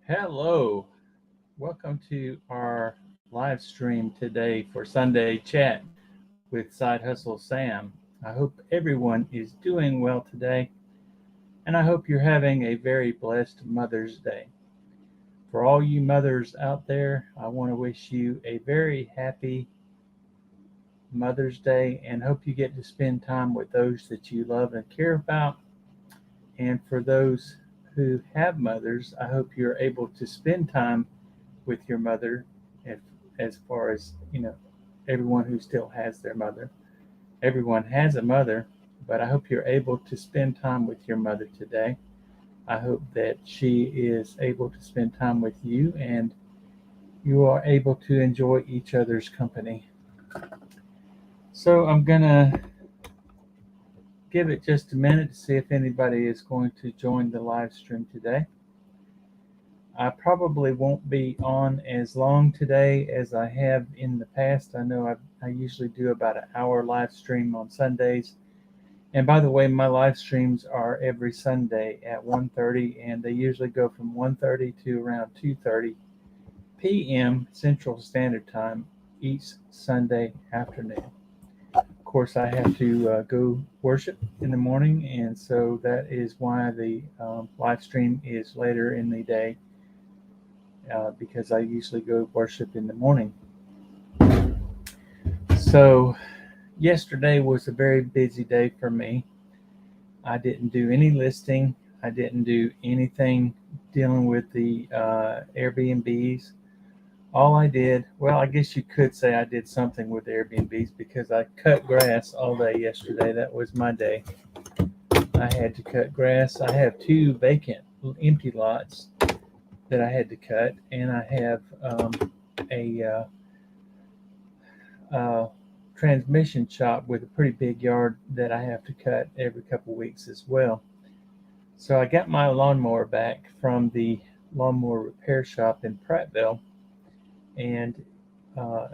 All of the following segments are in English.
Hello, welcome to our live stream today for Sunday Chat with Side Hustle Sam. I hope everyone is doing well today, and I hope you're having a very blessed Mother's Day. For all you mothers out there, I want to wish you a very happy Mother's Day and hope you get to spend time with those that you love and care about. And for those who have mothers, I hope you're able to spend time with your mother, if, as far as everyone who still has their mother. Everyone has a mother, but I hope you're able to spend time with your mother today. I hope that she is able to spend time with you and you are able to enjoy each other's company. So I'm going to give it just a minute to see if anybody is going to join the live stream today. I probably won't be on as long today as I have in the past. I know I usually do about an hour live stream on Sundays. And by the way, my live streams are every Sunday at 1:30, and they usually go from 1:30 to around 2:30 p.m. Central Standard Time each Sunday afternoon. Of course, I have to go worship in the morning, and so that is why the live stream is later in the day. Because I usually go worship in the morning. So, yesterday was a very busy day for me. I didn't do any listing, I didn't do anything dealing with the Airbnbs. All I did, well, I guess you could say I did something with Airbnbs because I cut grass all day yesterday. That was my day. I had to cut grass. I have two vacant, empty lots that I had to cut, and I have a transmission shop with a pretty big yard that I have to cut every couple weeks as well. So I got my lawnmower back from the lawnmower repair shop in Prattville, and uh,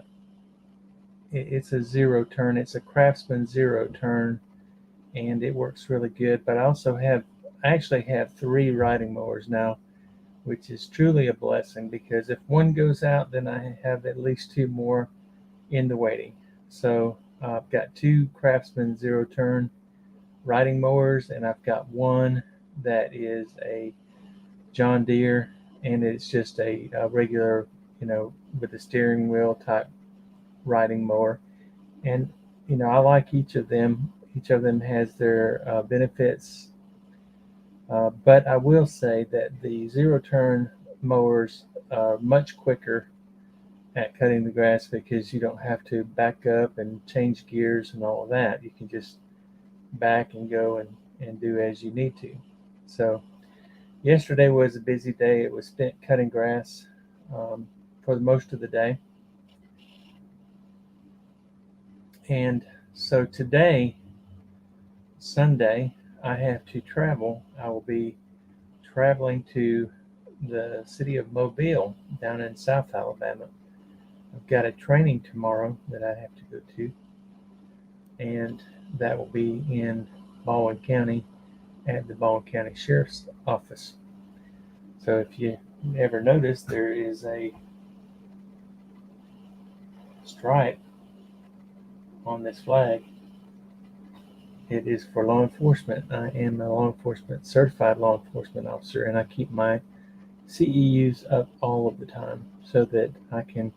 it's a zero turn. It's a Craftsman zero turn, and it works really good. But I actually have three riding mowers now, which is truly a blessing because if one goes out, then I have at least two more in the waiting. So I've got two Craftsman zero turn riding mowers, and I've got one that is a John Deere, and it's just a regular, with a steering wheel type riding mower. And I like each of them. Each of them has their benefits. But I will say that the zero turn mowers are much quicker at cutting the grass because you don't have to back up and change gears and all of that. You can just back and go and do as you need to. So yesterday was a busy day. It was spent cutting grass for the most of the day. And so today, Sunday, I have to travel. I will be traveling to the city of Mobile down in South Alabama. I've got a training tomorrow that I have to go to, and that will be in Baldwin County at the Baldwin County Sheriff's Office. So if you ever notice, there is a stripe on this flag. It is for law enforcement. I am a certified law enforcement officer, and I keep my CEUs up all of the time so that I can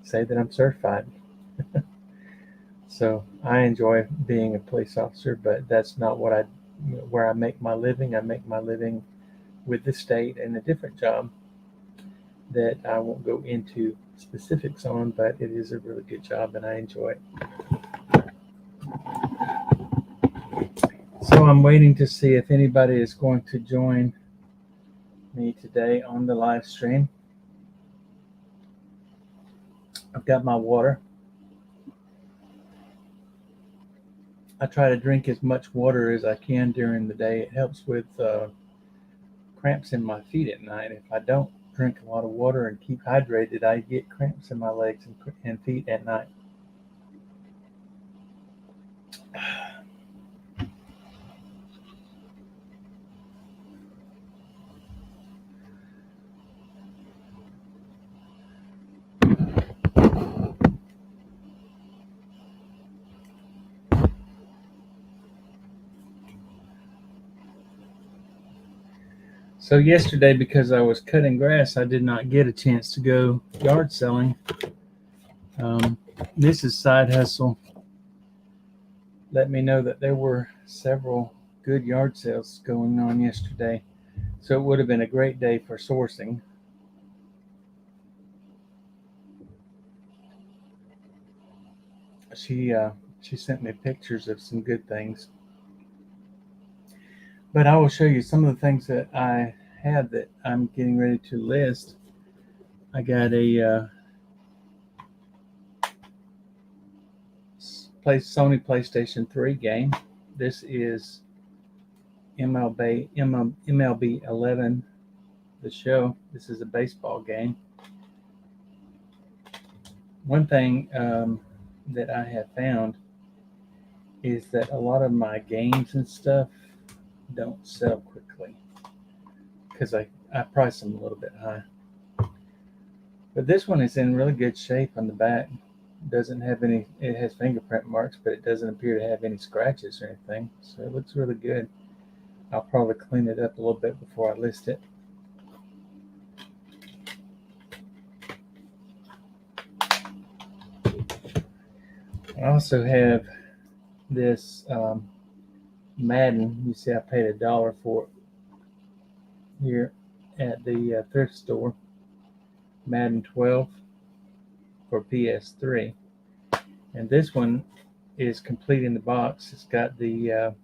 say that I'm certified. So I enjoy being a police officer, but that's not where I make my living. I make my living with the state in a different job that I won't go into specifics on, but it is a really good job and I enjoy it. So I'm waiting to see if anybody is going to join me today on the live stream. I've got my water. I try to drink as much water as I can during the day. It helps with cramps in my feet at night. If I don't drink a lot of water and keep hydrated, I get cramps in my legs and feet at night. So yesterday, because I was cutting grass, I did not get a chance to go yard selling. This is Side Hustle. Let me know that there were several good yard sales going on yesterday. So it would have been a great day for sourcing. She sent me pictures of some good things. But I will show you some of the things that I had that I'm getting ready to list. I got a Sony PlayStation 3 game. This is MLB 11, the show. This is a baseball game. One thing that I have found is that a lot of my games and stuff don't sell quickly because I price them a little bit high. But this one is in really good shape on the back. Doesn't have any, it has fingerprint marks, but it doesn't appear to have any scratches or anything. So it looks really good. I'll probably clean it up a little bit before I list it. I also have this Madden. You see I paid $1 for it here at the thrift store. Madden 12 for PS3. And this one is complete in the box. It's got the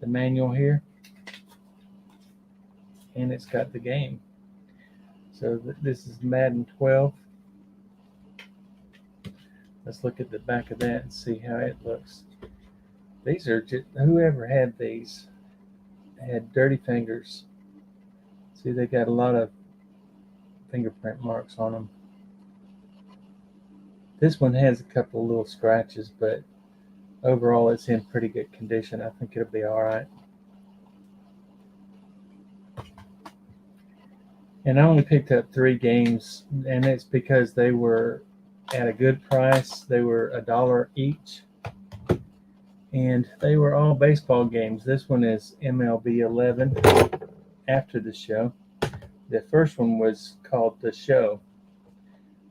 manual here, and it's got the game. So this is Madden 12. Let's look at the back of that and see how it looks. These are just, whoever had these had dirty fingers. See, they got a lot of fingerprint marks on them. This one has a couple of little scratches, but overall it's in pretty good condition. I think it'll be all right. And I only picked up 3 games, and it's because they were at a good price. They were $1 each, and they were all baseball games. This one is MLB 11, After the Show. The first one was called The Show,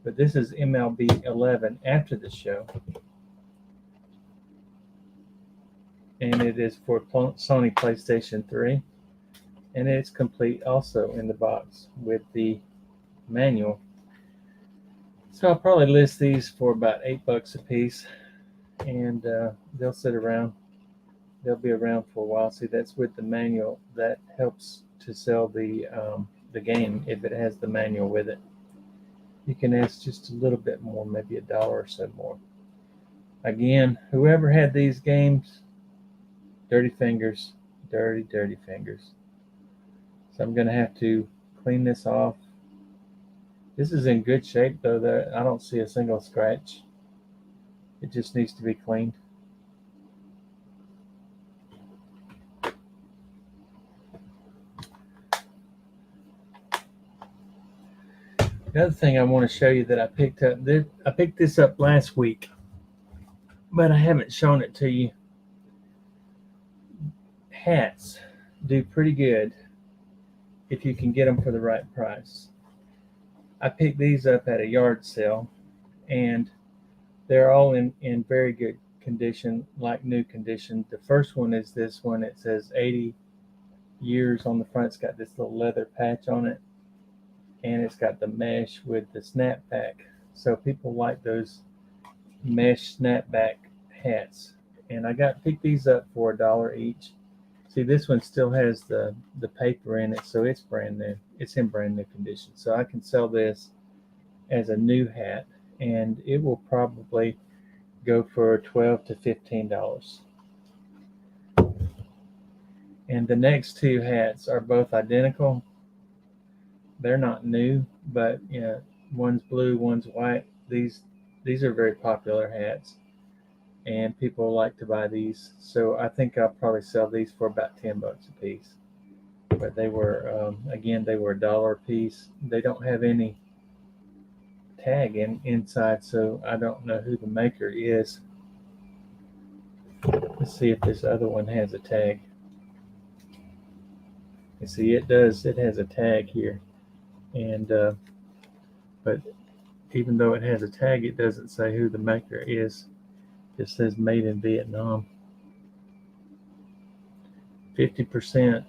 but this is MLB 11, After the Show. And it is for Sony PlayStation 3. And it's complete also in the box with the manual. So I'll probably list these for about $8 a piece. And they'll sit around. They'll be around for a while. See, that's with the manual. That helps to sell the game if it has the manual with it. You can ask just a little bit more, maybe $1 or so more. Again, whoever had these games, dirty fingers, dirty fingers. So I'm going to have to clean this off. This is in good shape, though. I don't see a single scratch. It just needs to be cleaned. The other thing I want to show you that I picked up, I picked this up last week, but I haven't shown it to you. Hats do pretty good if you can get them for the right price. I picked these up at a yard sale, and they're all in very good condition, like new condition. The first one is this one. It says 80 years on the front. It's got this little leather patch on it, and it's got the mesh with the snapback. So people like those mesh snapback hats. And I picked these up for $1 each. See, this one still has the paper in it, so it's brand new. It's in brand new condition. So I can sell this as a new hat, and it will probably go for $12 to $15. And the next 2 hats are both identical. They're not new, but one's blue, one's white. These are very popular hats, and people like to buy these. So I think I'll probably sell these for about $10 a piece. But they were, again, they were $1 a piece. They don't have any tag inside, so I don't know who the maker is. Let's see if this other one has a tag. You see, it has a tag here, and but even though it has a tag, it doesn't say who the maker is. It says made in Vietnam. 50%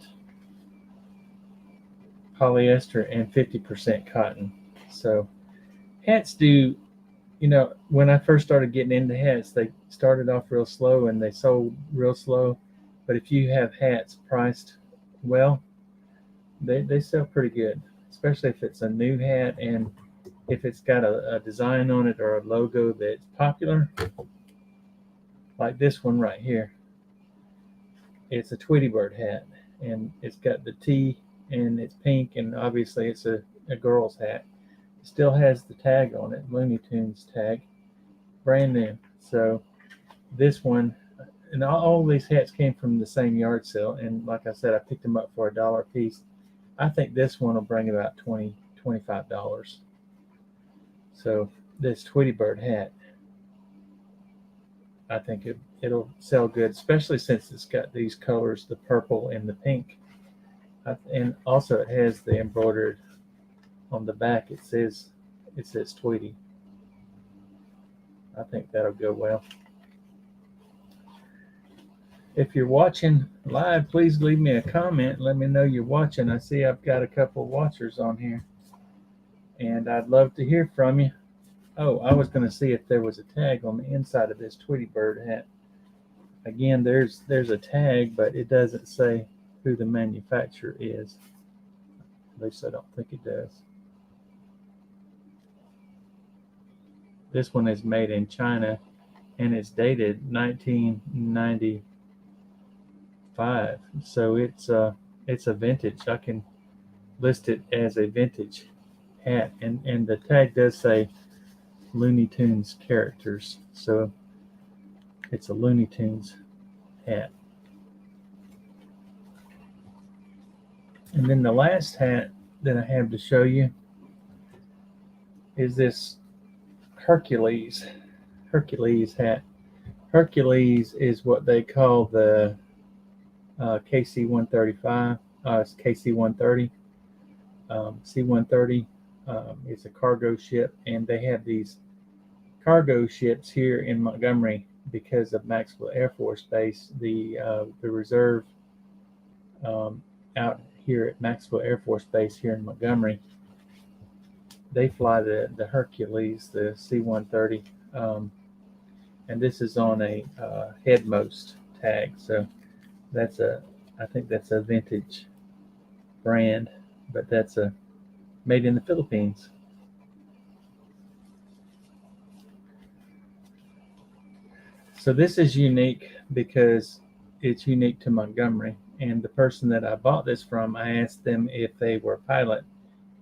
polyester and 50% cotton. So hats do, when I first started getting into hats, they started off real slow and they sold real slow. But if you have hats priced well, they sell pretty good, especially if it's a new hat and if it's got a design on it or a logo that's popular, like this one right here. It's a Tweety Bird hat, and it's got the T, and it's pink, and obviously it's a girl's hat. It still has the tag on it, Looney Tunes tag, brand new. So this one, and all these hats came from the same yard sale, and like I said, I picked them up for $1 a piece. I think this one will bring about $25. So this Tweety Bird hat, I think it'll sell good, especially since it's got these colors, the purple and the pink. And also it has the embroidered on the back. It says Tweety. I think that'll go well. If you're watching live, please leave me a comment. Let me know you're watching. I see I've got a couple of watchers on here, and I'd love to hear from you. Oh, I was going to see if there was a tag on the inside of this Tweety Bird hat. Again, there's a tag, but it doesn't say who the manufacturer is. At least I don't think it does. This one is made in China, and it's dated 1995. So it's a vintage. I can list it as a vintage hat, and the tag does say Looney Tunes characters, so it's a Looney Tunes hat. And then the last hat that I have to show you is this Hercules hat. Hercules is what they call the KC-135. It's KC-130. C-130 is a cargo ship, and they have these cargo ships here in Montgomery because of Maxwell Air Force Base. The reserve out here at Maxwell Air Force Base here in Montgomery, they fly the Hercules, the C-130, and this is on a headmost tag. So I think that's a vintage brand, but that's made in the Philippines. So this is unique because it's unique to Montgomery. And the person that I bought this from, I asked them if they were a pilot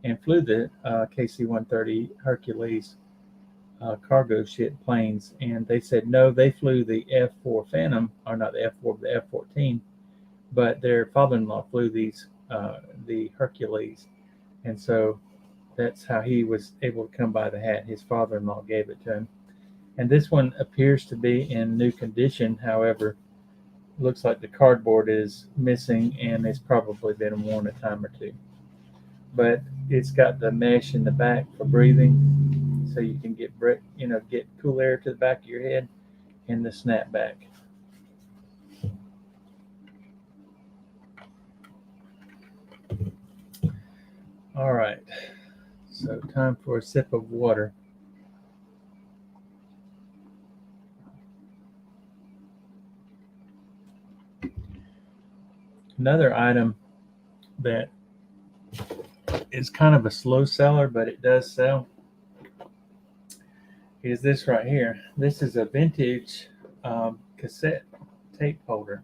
and flew the KC-130 Hercules cargo ship planes. And they said no, they flew the F-4 Phantom, or not the F-4, but the F-14. But their father-in-law flew the Hercules. And so that's how he was able to come by the hat. His father-in-law gave it to him. And this one appears to be in new condition. However, looks like the cardboard is missing and it's probably been worn a time or two. But it's got the mesh in the back for breathing, so you can get cool air to the back of your head, and the snapback. All right, so time for a sip of water. Another item that is kind of a slow seller, but it does sell, is this right here. This is a vintage cassette tape holder.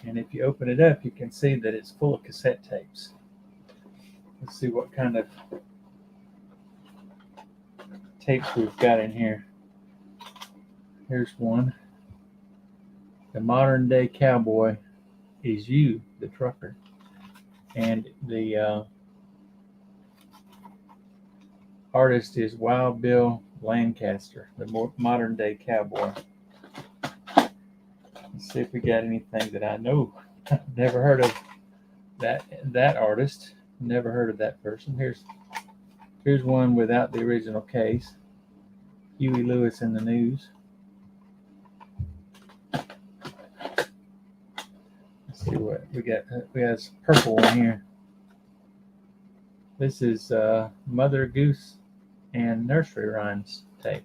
And if you open it up, you can see that it's full of cassette tapes. Let's see what kind of tapes we've got in here. Here's one. The Modern Day Cowboy Is You, the Trucker. And the artist is Wild Bill Lancaster, the Modern Day Cowboy. Let's see if we got anything that I know I've never heard of that artist. Never heard of that person. Here's one without the original case. Huey Lewis in the News. Let's see what we got. We got a purple one here. This is Mother Goose and Nursery Rhymes tape.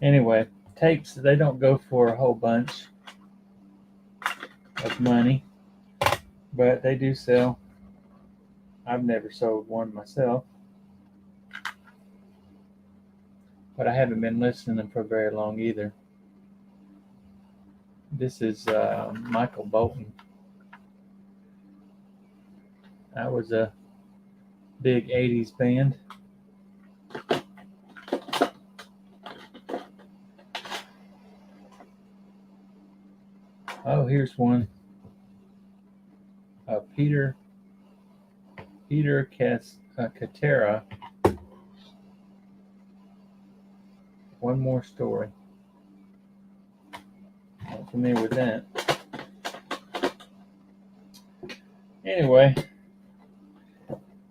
Anyway, tapes, they don't go for a whole bunch of money, but they do sell. I've never sold one myself, but I haven't been listening to them for very long either. This is Michael Bolton. That was a big 80s band. Oh, here's one. Peter Catera. One More Story. Not familiar with that. Anyway,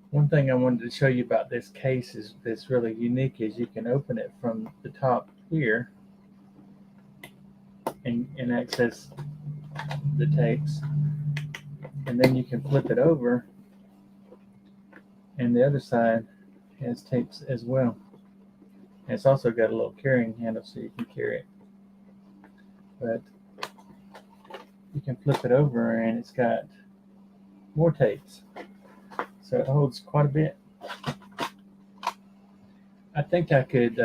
one thing I wanted to show you about this case is that's really unique is you can open it from the top here and access the tapes, and then you can flip it over and the other side has tapes as well. And it's also got a little carrying handle so you can carry it, but you can flip it over and it's got more tapes, so it holds quite a bit. I think I could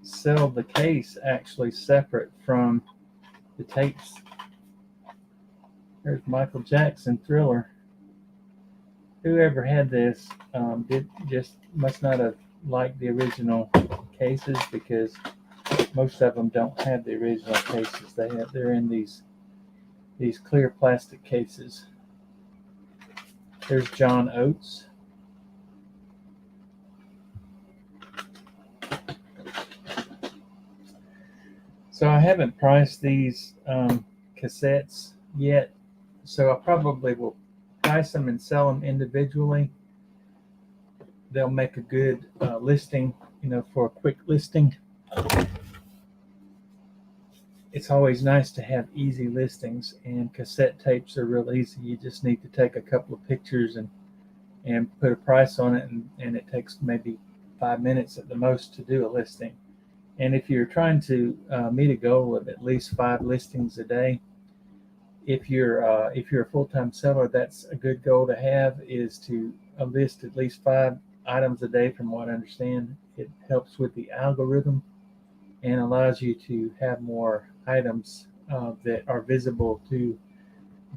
sell the case actually separate from the tapes. There's Michael Jackson Thriller. Whoever had this must not have liked the original cases, because most of them don't have the original cases. They're in these clear plastic cases. There's John Oates. So I haven't priced these cassettes yet, so I probably will price them and sell them individually. They'll make a good listing, for a quick listing. It's always nice to have easy listings, and cassette tapes are real easy. You just need to take a couple of pictures and put a price on it, and it takes maybe 5 minutes at the most to do a listing. And if you're trying to meet a goal of at least 5 listings a day, if you're a full-time seller, that's a good goal to have, is to list at least 5 items a day. From what I understand, it helps with the algorithm and allows you to have more items that are visible to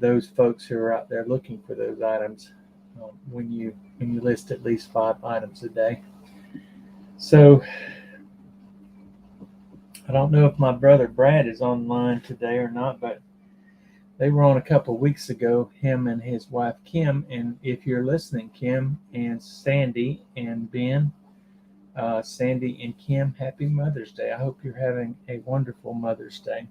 those folks who are out there looking for those items when you list at least 5 items a day. So I don't know if my brother Brad is online today or not, but they were on a couple of weeks ago, him and his wife Kim. And if you're listening, Kim and Sandy and Ben, Sandy and Kim, happy Mother's Day. I hope you're having a wonderful Mother's Day.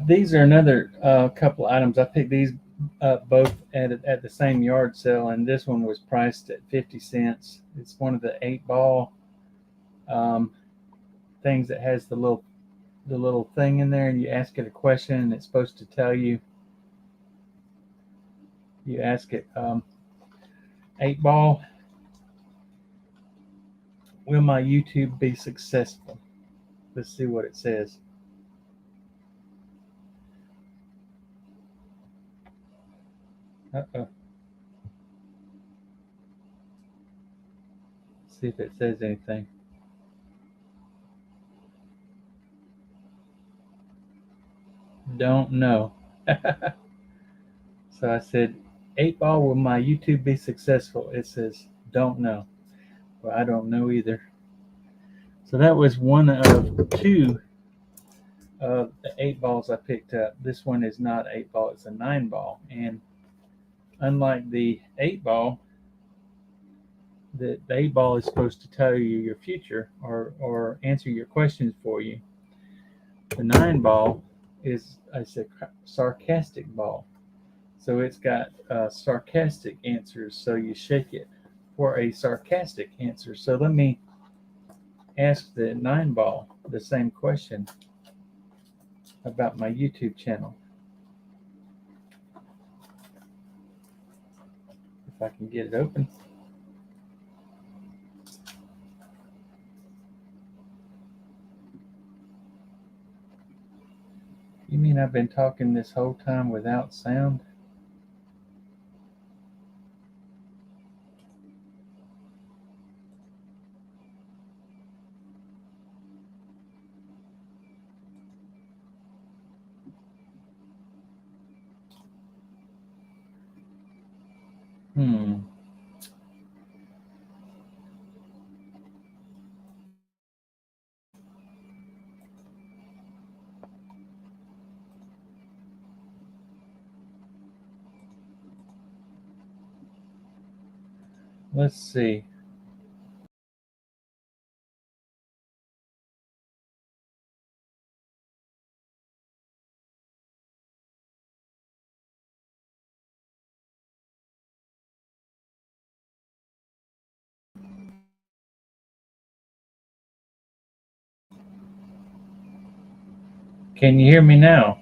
These are another couple items. I picked these up both at the same yard sale, and this one was priced at 50 cents. It's one of the 8-ball things that has the little thing in there, and you ask it a question, and it's supposed to tell you. You ask it, 8-ball, will my YouTube be successful? Let's see what it says. Uh-oh. See if it says anything. Don't know. So I said, 8-ball, will my YouTube be successful? It says, don't know. Well, I don't know either. So that was one of 2 the 8 balls I picked up. This one is not 8 ball, it's a 9 ball. And unlike the 8 ball, the 8 ball is supposed to tell you your future or answer your questions for you. The 9 ball is a sarcastic ball. So it's got sarcastic answers. So you shake it for a sarcastic answer. So let me ask the 9 ball the same question about my YouTube channel. If I can get it open. You mean I've been talking this whole time without sound? Hmm. Let's see. Can you hear me now?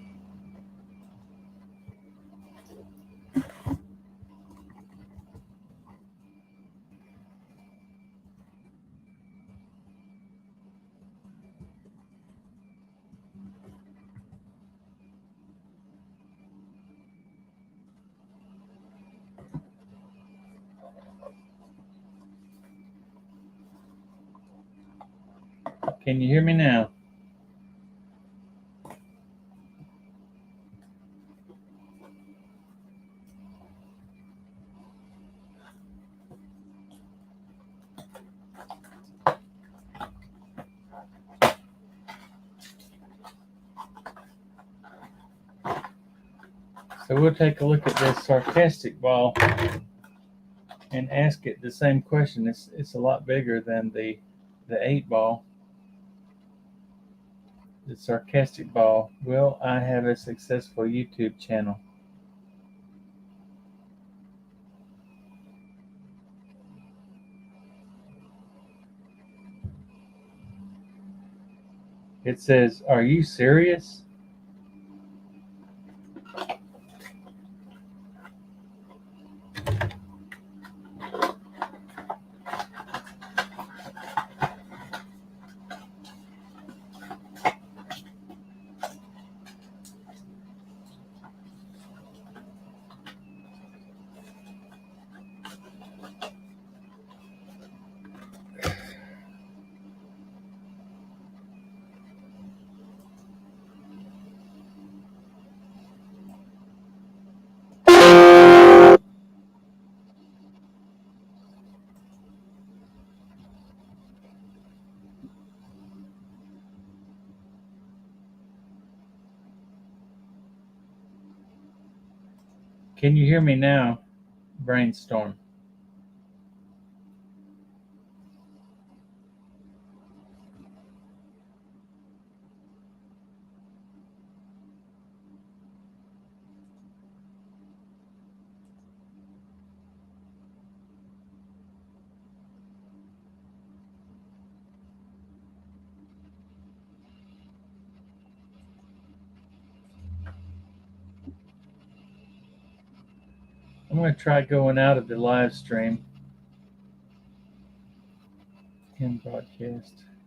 Can you hear me now? So we'll take a look at this sarcastic ball and ask it the same question. It's a lot bigger than the 8 ball. The sarcastic ball. Will I have a successful YouTube channel? It says, "Are you serious?" Can you hear me now? Brainstorm. I'm going to try going out of the live stream and broadcast.